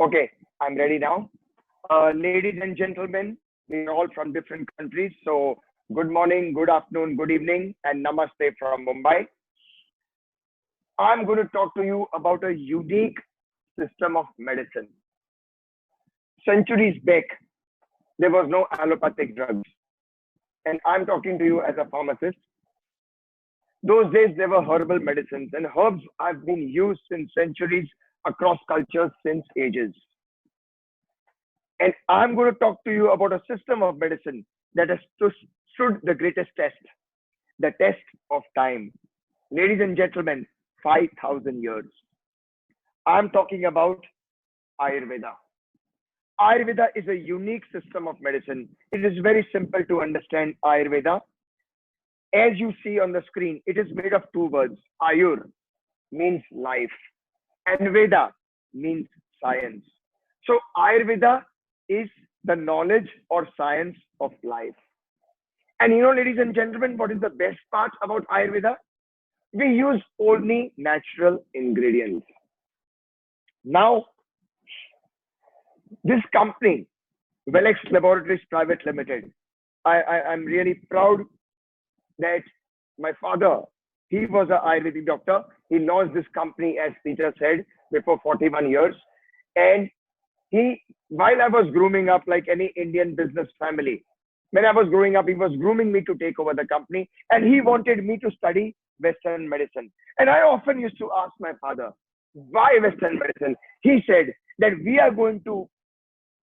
Okay, I'm ready now. Ladies and gentlemen, we're all from different countries. So, good morning, good afternoon, good evening, and namaste from Mumbai. I'm going to talk to you about a unique system of medicine. Centuries back, there was no allopathic drugs. And I'm talking to you as a pharmacist. Those days, there were herbal medicines, and herbs have been used since centuries across cultures since ages. And I'm going to talk to you about a system of medicine that has stood the greatest test, the test of time. Ladies and gentlemen, 5,000 years. I'm talking about Ayurveda. Ayurveda is a unique system of medicine. It is very simple to understand Ayurveda. As you see on the screen, it is made of two words. Ayur means life, and Veda means science. So Ayurveda is the knowledge or science of life. And ladies and gentlemen, what is the best part about Ayurveda? We use only natural ingredients. Now, this company, Welex Laboratories Private Limited, I'm really proud that my father, he was an Ayurvedic doctor. He launched this company, as Peter said, before 41 years. And while I was grooming up like any Indian business family, when I was growing up, he was grooming me to take over the company. And he wanted me to study Western medicine. And I often used to ask my father, why Western medicine? He said that we are going to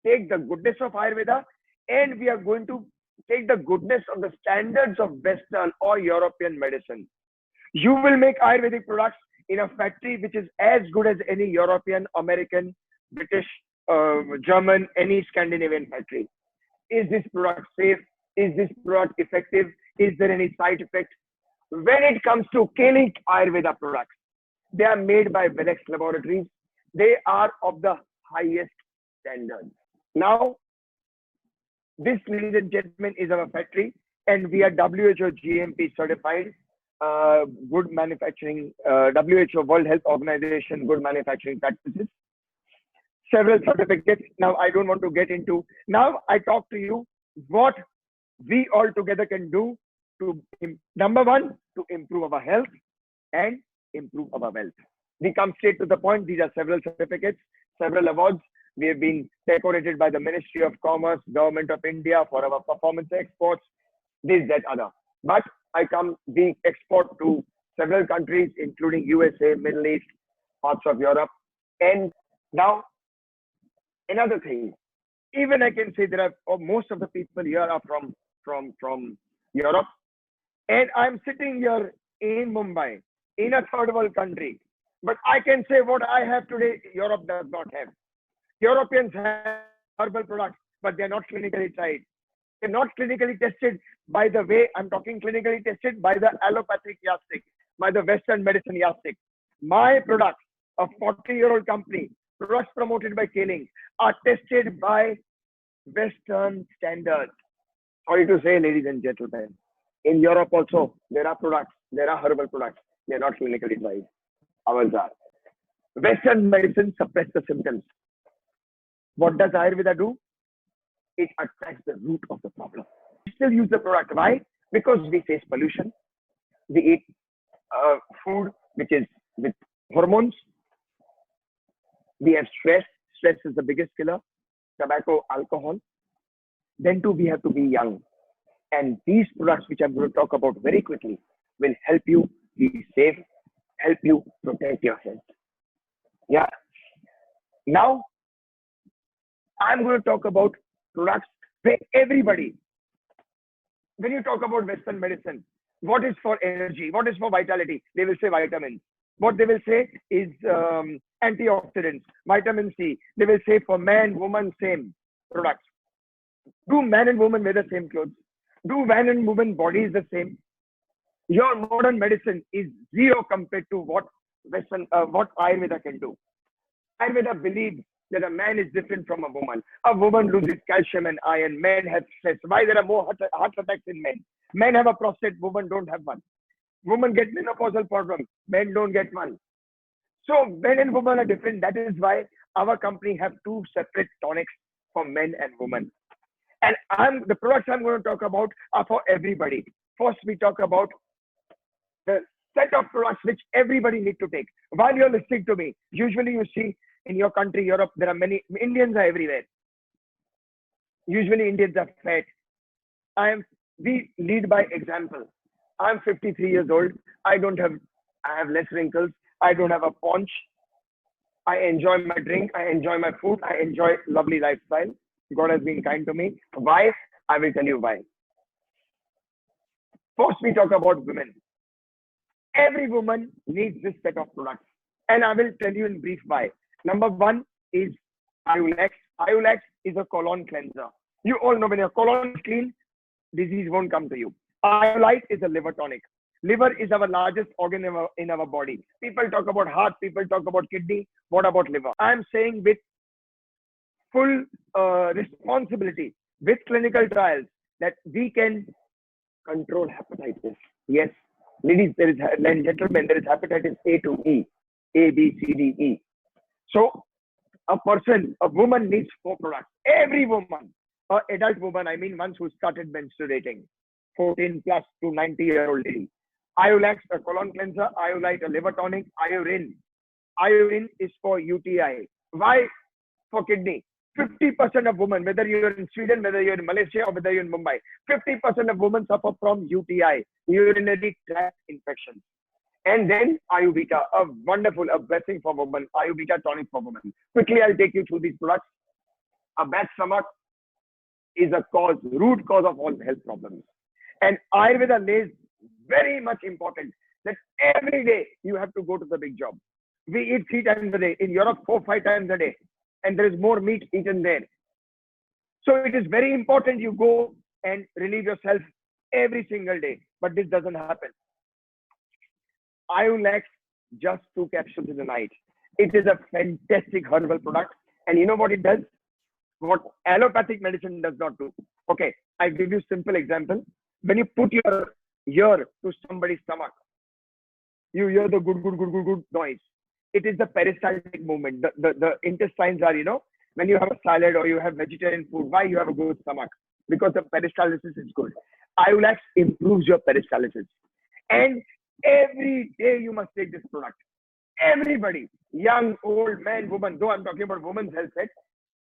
take the goodness of Ayurveda and we are going to take the goodness of the standards of Western or European medicine. You will make Ayurvedic products in a factory which is as good as any European, American, British, German, any Scandinavian factory. Is this product safe? Is this product effective? Is there any side effect? When it comes to Kelic Ayurveda products, they are made by Welex Laboratories. They are of the highest standards. Now, this, ladies and gentlemen, is our factory, and we are WHO GMP certified, good manufacturing, WHO World Health Organization, good manufacturing practices, several certificates. Now, I don't want to get into. Now, I talk to you what we all together can do to, number one, to improve our health and improve our wealth. We come straight to the point. These are several certificates, several awards. We have been decorated by the Ministry of Commerce, Government of India for our performance exports, this, that, other. But we export to several countries, including USA, Middle East, parts of Europe. And now, another thing, even I can say most of the people here are from Europe. And I'm sitting here in Mumbai, in a third world country. But I can say what I have today, Europe does not have. Europeans have herbal products, but they're not clinically tried. They're not clinically tested by the way I'm talking, clinically tested by the allopathic yardstick, by the Western medicine yardstick. My products, a 40-year-old company, products promoted by Kelic, are tested by Western standards. Sorry to say, ladies and gentlemen, in Europe also, there are products, there are herbal products. They're not clinically tried. Ours are. Western medicine suppresses the symptoms. What does Ayurveda do? It attacks the root of the problem. We still use the product. Why? Because we face pollution. We eat food which is with hormones. We have stress. Stress is the biggest killer. Tobacco, alcohol. Then too, we have to be young. And these products, which I'm going to talk about very quickly, will help you be safe, help you protect your health. Yeah. Now, I'm going to talk about products where everybody, when you talk about Western medicine, what is for energy? What is for vitality? They will say vitamins. What they will say is antioxidants, vitamin C. They will say for man, woman, same products. Do man and woman wear the same clothes? Do man and woman bodies the same? Your modern medicine is zero compared to what Ayurveda can do. Ayurveda believes that a man is different from a woman. A woman loses calcium and iron. Men have stress. Why there are more heart attacks in men? Men have a prostate. Women don't have one. Women get menopausal problem. Men don't get one. So men and women are different. That is why our company have two separate tonics for men and women. And the products I'm going to talk about are for everybody. First, we talk about the set of products which everybody need to take. While you're listening to me, usually you see in your country, Europe, there are many Indians are everywhere. Usually Indians are fat. We lead by example. I'm 53 years old. I have less wrinkles. I don't have a paunch. I enjoy my drink. I enjoy my food. I enjoy lovely lifestyle. God has been kind to me. Why? I will tell you why. First, we talk about women. Every woman needs this set of products. And I will tell you in brief why. Number one is Iulex. Iulex is a colon cleanser. You all know when your colon is clean, disease won't come to you. Iolite is a liver tonic. Liver is our largest organ in our body. People talk about heart, people talk about kidney. What about liver? I am saying with full responsibility, with clinical trials, that we can control hepatitis. Yes, ladies and gentlemen, there is hepatitis A to E, A, B, C, D, E. So a woman needs 4 products. Every woman, an adult woman, I mean ones who started menstruating, 14 plus to 90-year-old lady. Iulex, a colon cleanser. Iolite, a liver tonic. Iurine. Iurine is for UTI. Why? For kidney. 50% of women, whether you're in Sweden, whether you're in Malaysia, or whether you're in Mumbai, 50% of women suffer from UTI, urinary tract infections. And then Ayurveda, a blessing for women. Ayurveda tonic for women. Quickly, I'll take you through these products. A bad stomach is a root cause of all health problems. And Ayurveda lays very much important that every day you have to go to the big job. We eat 3 times a day. In Europe, 4-5 times a day. And there is more meat eaten there. So it is very important you go and relieve yourself every single day. But this doesn't happen. Iulex, just 2 capsules in the night. It is a fantastic herbal product. And you know what it does? What allopathic medicine does not do. Okay, I give you a simple example. When you put your ear to somebody's stomach, you hear the good noise. It is the peristaltic movement. The intestines are, when you have a salad or you have vegetarian food, why you have a good stomach? Because the peristalsis is good. Iulex improves your peristalsis. And every day you must take this product. Everybody, young, old, man, woman, though I'm talking about women's health set,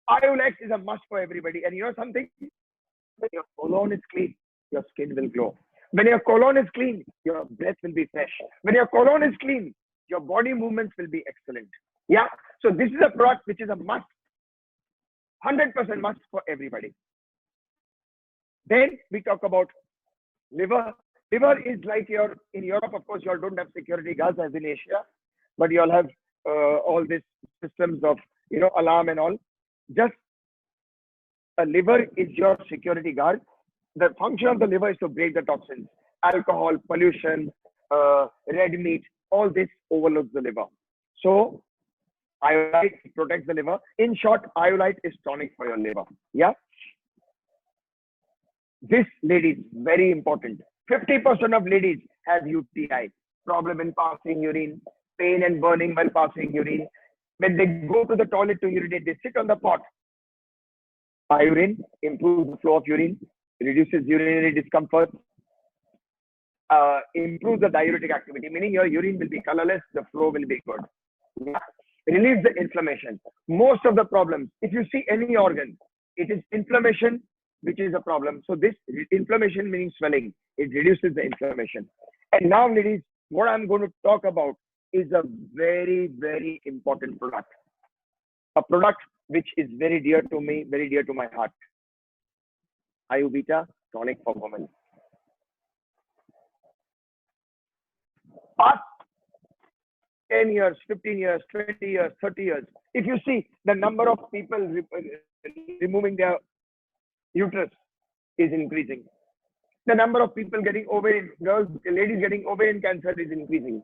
Iulex is a must for everybody. And you know something? When your colon is clean, your skin will glow. When your colon is clean, your breath will be fresh. When your colon is clean, your body movements will be excellent. Yeah. So this is a product which is a must, 100% must for everybody. Then we talk about liver. Liver is like in Europe, of course, you all don't have security guards as in Asia, but you all have all these systems of, alarm and all. Just a liver is your security guard. The function of the liver is to break the toxins, alcohol, pollution, red meat, all this overloads the liver. So Iolite protects the liver. In short, Iolite is tonic for your liver. Yeah. This, ladies, very important. 50% of ladies have UTI, problem in passing urine, pain and burning while passing urine. When they go to the toilet to urinate, they sit on the pot. Iurine improves the flow of urine, reduces urinary discomfort, improves the diuretic activity, meaning your urine will be colorless, the flow will be good. Yeah. Relieves the inflammation. Most of the problems, if you see any organ, it is inflammation which is a problem. So this inflammation meaning swelling, it reduces the inflammation. And now, ladies, what I'm going to talk about is a very, very important product. A product which is very dear to me, very dear to my heart. Ayurveda tonic for women. Past 10 years, 15 years, 20 years, 30 years, if you see the number of people removing their uterus is increasing. The number of people getting ovarian, ladies getting ovarian cancer is increasing.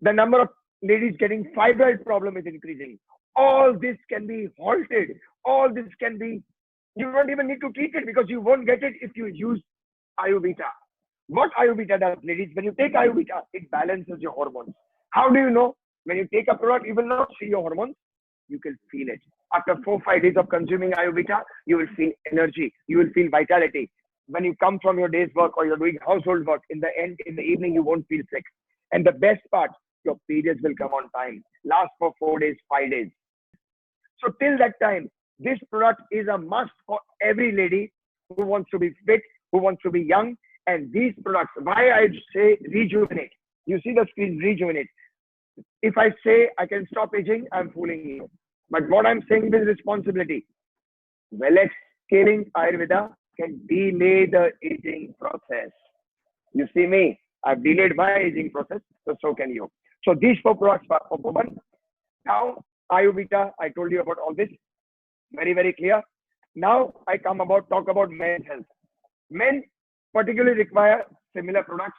The number of ladies getting fibroid problem is increasing. All this can be halted. All this can be, you don't even need to treat it because you won't get it if you use Ayurveda. What Ayurveda does, ladies, when you take Ayurveda, it balances your hormones. How do you know? When you take a product, you will not see your hormones. you can feel it. After 4-5 days of consuming Ayurveda, you will feel energy, you will feel vitality. When you come from your day's work or you're doing household work, in the end, in the evening, you won't feel sick. And the best part, your periods will come on time, last for 4 days, 5 days. So till that time, this product is a must for every lady who wants to be fit, who wants to be young. And these products, why I say rejuvenate. You see the screen, rejuvenate. If I say I can stop aging, I'm fooling you. But what I'm saying with responsibility, Wellx Scaling Ayurveda can delay the aging process. You see me, I've delayed my aging process, so can you. So these 4 products are for women. Now, Ayurveda, I told you about all this. Very, very clear. Now I talk about men's health. Men particularly require similar products.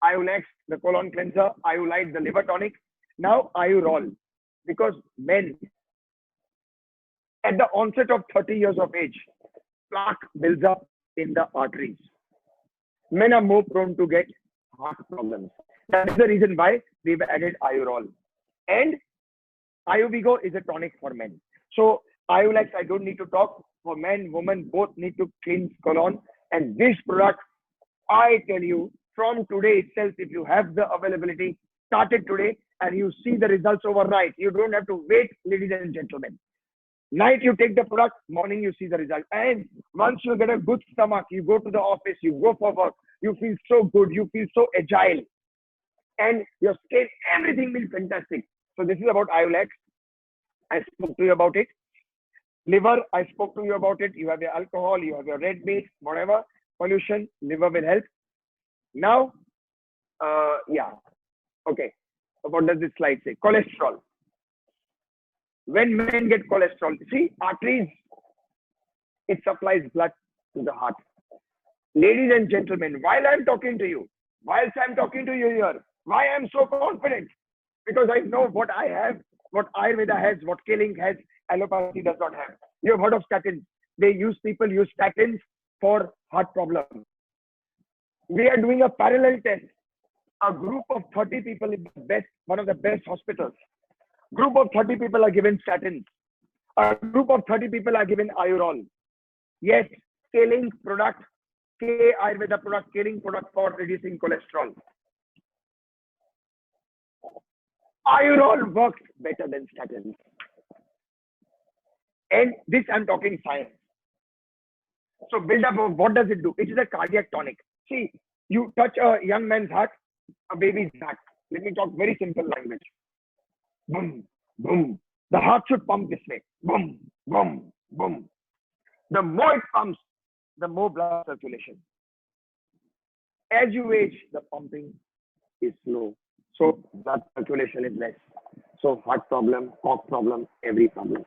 Ayulex, the colon cleanser, Ayulite, the liver tonic. Now Ayurol, because men at the onset of 30 years of age, plaque builds up in the arteries. Men are more prone to get heart problems. That is the reason why we've added Ayurol. And Ayuvigo is a tonic for men. So Ayulex, I don't need to talk. For men, women, both need to cleanse colon. And this product, I tell you, from today itself, if you have the availability, start it today and you see the results overnight. You don't have to wait, ladies and gentlemen. Night you take the product, morning you see the result. And once you get a good stomach, you go to the office, you go for work, you feel so good, you feel so agile. And your skin, everything will be fantastic. So this is about Ayulex. I spoke to you about it. Liver, I spoke to you about it. You have your alcohol, you have your red meat, whatever, pollution, liver will help. Now, okay. What does this slide say? Cholesterol. When men get cholesterol, see, arteries, it supplies blood to the heart. Ladies and gentlemen, while I'm talking to you here, why I'm so confident? Because I know what I have, what Ayurveda has, what Scaling has, allopathy does not have. You have heard of statins. People use statins for heart problems. We are doing a parallel test. A group of 30 people in one of the best hospitals. Group of 30 people are given statins. A group of 30 people are given Ayurol. Yes, Scaling product, Ayurveda product, Scaling product for reducing cholesterol. Ayurol works better than statins. And this I'm talking science. So build up, what does it do? It is a cardiac tonic. See, you touch a young man's heart, a baby's heart. Let me talk very simple language. Boom, boom. The heart should pump this way. Boom, boom, boom. The more it pumps, the more blood circulation. As you age, the pumping is slow. So blood circulation is less. So heart problem, cough problem, every problem.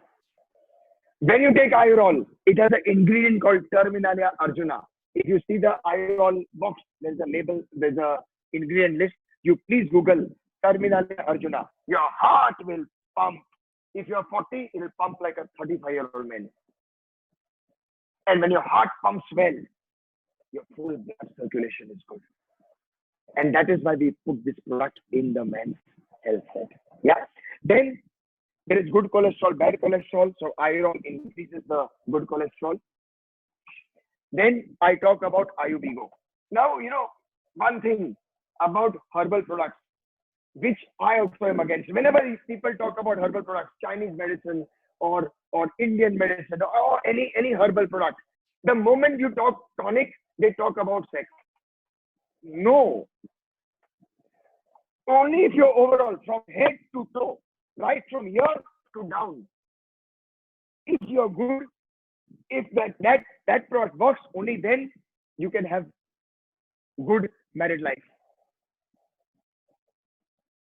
When you take Ayurol, it has an ingredient called Terminalia Arjuna. If you see the Ayurol box, there's a label, there's a ingredient list. You please Google Terminalia Arjuna. Your heart will pump. If you're 40, it will pump like a 35-year-old man. And when your heart pumps well, your full blood circulation is good. And that is why we put this product in the men's health set. Yeah. Then there is good cholesterol, bad cholesterol. So Ayurol increases the good cholesterol. Then I talk about Ayuvigo. Now, one thing about herbal products, which I also am against. Whenever people talk about herbal products, Chinese medicine or Indian medicine or any herbal product, the moment you talk tonic, they talk about sex. No. Only if you're overall, from head to toe, right from here to down. If you're good, if that product works, only then you can have good married life.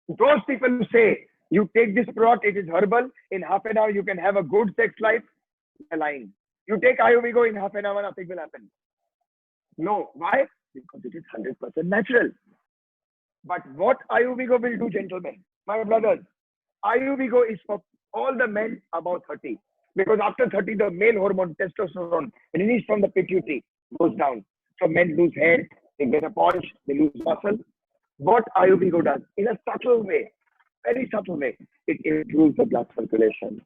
Those people who say you take this product, it is herbal, in half an hour you can have a good sex life, they're lying. You take Ayuvigo, in half an hour, nothing will happen. No. Why? Because it is 100% natural. But what Ayuvigo will do, gentlemen, my brothers, Ayuvigo is for all the men above 30. Because after 30, the male hormone, testosterone, released from the pituitary, goes down. So men lose hair, they get a polish, they lose muscle. What Ayuvigo does, in a subtle way, very subtle way. It improves the blood circulation.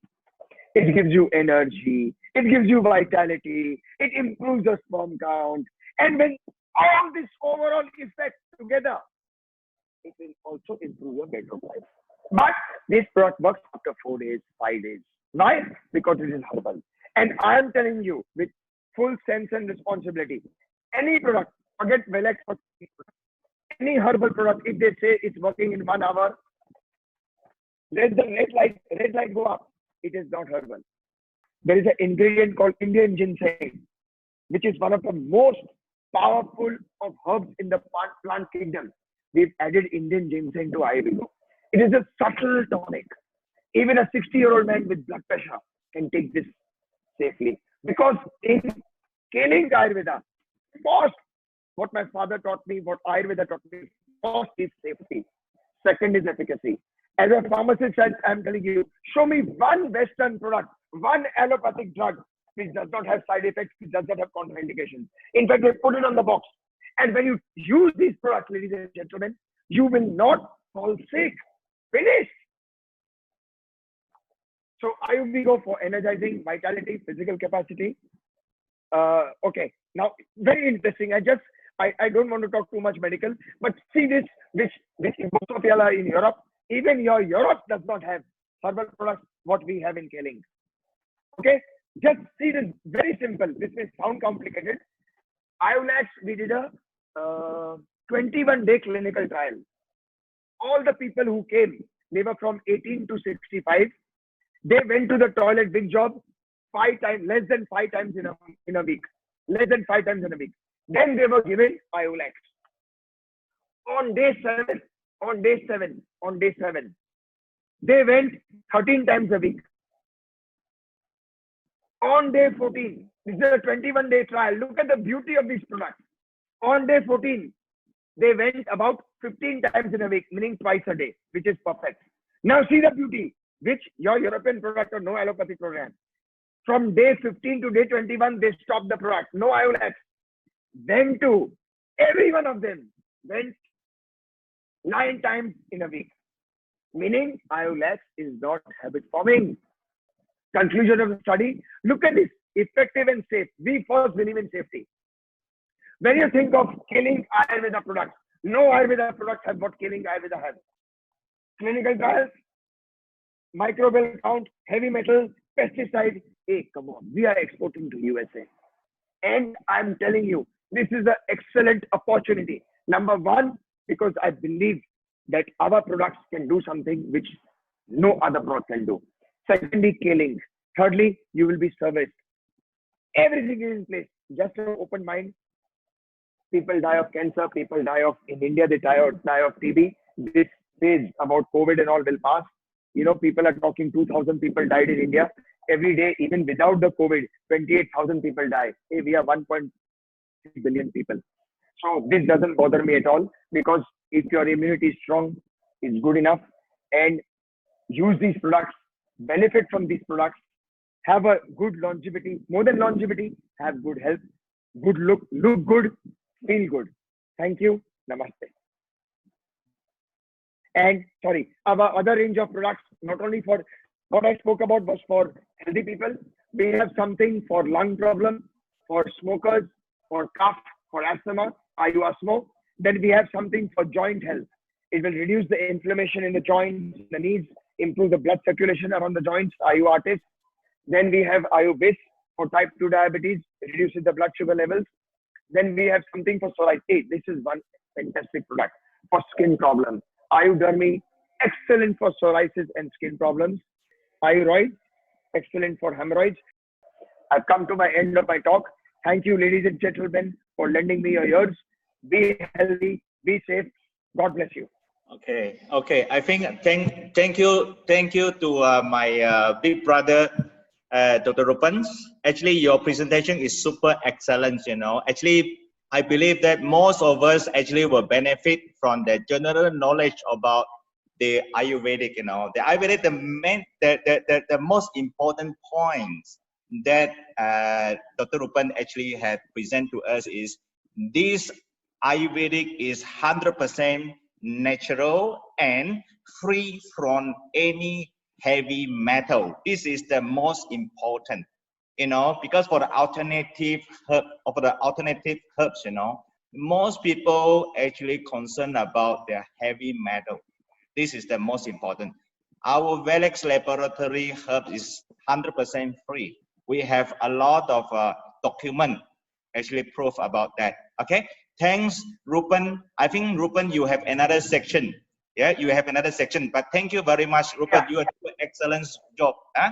It gives you energy. It gives you vitality. It improves the sperm count. And when all this overall effect together, it will also improve your bedroom life. But this product works after 4 days, 5 days. Why? Because it is herbal. And I am telling you with full sense and responsibility, any product, forget Velex or any herbal product, if they say it's working in 1 hour, let the red light go up. It is not herbal. There is an ingredient called Indian ginseng, which is one of the most powerful of herbs in the plant kingdom. We've added Indian ginseng to Ayurveda. It is a subtle tonic. Even a 60-year-old man with blood pressure can take this safely. Because in scaling Ayurveda, first, what my father taught me, what Ayurveda taught me, first is safety. Second is efficacy. As a pharmacist, I'm telling you, show me one Western product, one allopathic drug which does not have side effects, which does not have contraindications. In fact, they put it on the box. And when you use these products, ladies and gentlemen, you will not fall sick. Finish. So we go for energizing, vitality, physical capacity. Okay. Now, very interesting. I don't want to talk too much medical, but see this, which most of y'all are in Europe. Even Europe does not have herbal products what we have in Keling. Okay. Just see this, very simple. This may sound complicated. IOLAX, we did a 21-day clinical trial. All the people who came, they were from 18 to 65. They went to the toilet, big job, 5 times, less than 5 times in a week. Less than 5 times in a week. Then they were given IOLAX. On day 7, they went 13 times a week. On day 14, this is a 21-day trial. Look at the beauty of these products. On day 14, they went about 15 times in a week, meaning twice a day, which is perfect. Now see the beauty, which your European product or no allopathic program. From day 15 to day 21, they stopped the product. No IOLAX. Then to every one of them went 9 times in a week. Meaning IOLAX is not habit forming. Conclusion of the study, look at this, effective and safe. We first believe in safety. When you think of killing Ayurveda products, no Ayurveda products have what killing Ayurveda has. Clinical trials, microbial count, heavy metal, pesticide. Hey, come on, we are exporting to USA. And I'm telling you, this is an excellent opportunity. Number one, because I believe that our products can do something which no other product can do. Secondly, killing. Thirdly, you will be serviced. Everything is in place. Just an open mind. People die of cancer. People die of, in India, they die of TB. This phase about COVID and all will pass. You know, people are talking 2,000 people died in India. Every day, even without the COVID, 28,000 people die. Hey, we are 1.3 billion people. So this doesn't bother me at all, because if your immunity is strong, it's good enough. And use these products, benefit from these products, have a good longevity, more than longevity, have good health, good look good, feel good. Thank you. Namaste. And sorry, our other range of products, not only for what I spoke about was for healthy people. We have something for lung problem, for smokers, for cough, for asthma, Ayu Asthma. Then we have something for joint health. It will reduce the inflammation in the joints, the knees, improve the blood circulation around the joints, Ayu Artis. Then we have Ayu Bis for type 2 diabetes, reduces the blood sugar levels. Then we have something for psoriasis. This is one fantastic product for skin problems. Ayu Dermi, excellent for psoriasis and skin problems. Ayuroid, excellent for hemorrhoids. I've come to my end of my talk. Thank you, ladies and gentlemen, for lending me your ears. Be healthy, be safe. God bless you. Okay. I think thank you to my big brother, Dr. Rupans. Actually, your presentation is super excellent. You know, actually, I believe that most of us actually will benefit from the general knowledge about the Ayurvedic. You know, the Ayurvedic, the most important points that Dr. Rupan actually had presented to us is this Ayurvedic is 100% natural and free from any heavy metal. This is the most important, because for the alternative herbs, most people actually concerned about the heavy metal. This is the most important. Our Velex laboratory herb is 100% free. We have a lot of document actually proof about that. Okay, thanks, Rupan. I think Rupan, you have another section. Yeah, you have another section. But thank you very much, Rupan. Yeah. You are doing an excellent job. Huh?